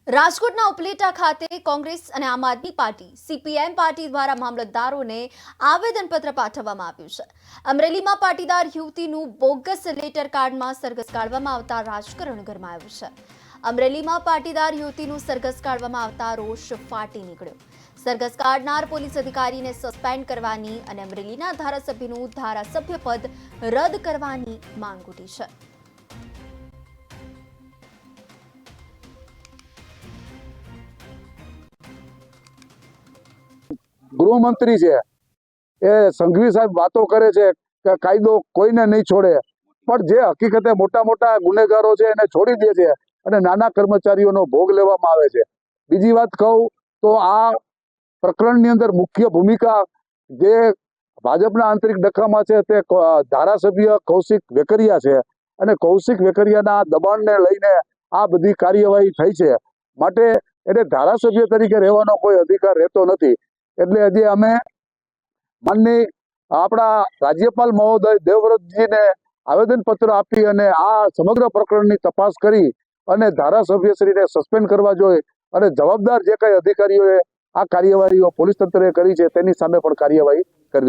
રાજકોટના ઉપલેટા ખાતે કોંગ્રેસ અને આમ આદમી પાર્ટી સીપીએમ પાર્ટી દ્વારા મામલતદારોને આવેદનપત્ર પાઠવવામાં આવ્યું છે। અમરેલીમાં પાટીદાર યુવતીનું બોગસ લેટર કાર્ડમાં સરઘસ કાઢવામાં આવતા રાજકારણ ગરમાયું છે। અમરેલીમાં પાટીદાર યુવતીનું સરઘસ કાઢવામાં આવતા રોષ ફાટી નીકળ્યો। સરઘસ કાઢનાર પોલીસ અધિકારીને સસ્પેન્ડ કરવાની અને અમરેલીના ધારાસભ્યનું ધારાસભ્ય પદ રદ કરવાની માંગ ઉઠી છે। ગૃહમંત્રી છે એ સંઘવી સાહેબ વાતો કરે છે કે કાયદો કોઈને નહીં છોડે, પણ જે હકીકતે મોટા મોટા ગુનેગારો છે એને છોડી દે છે અને નાના કર્મચારીઓનો ભોગ લેવામાં આવે છે। બીજી વાત કહું તો આ પ્રકરણની અંદર મુખ્ય ભૂમિકા જે ભાજપના આંતરિક ડખામાં છે તે ધારાસભ્ય કૌશિક વેકરિયા છે અને કૌશિક વેકરિયાના દબાણને લઈને આ બધી કાર્યવાહી થઈ છે। માટે એને ધારાસભ્ય તરીકે રહેવાનો કોઈ અધિકાર રહેતો નથી। એટલે હજી અમે માનની આપણા રાજ્યપાલ મહોદય દેવવ્રતજીને આવેદનપત્ર આપી અને આ સમગ્ર પ્રકરણની તપાસ કરી અને ધારાસભ્યશ્રીને સસ્પેન્ડ કરવા જોઈએ અને જવાબદાર જે કઈ અધિકારીઓએ આ કાર્યવાહીઓ પોલીસ તંત્રએ કરી છે તેની સામે પણ કાર્યવાહી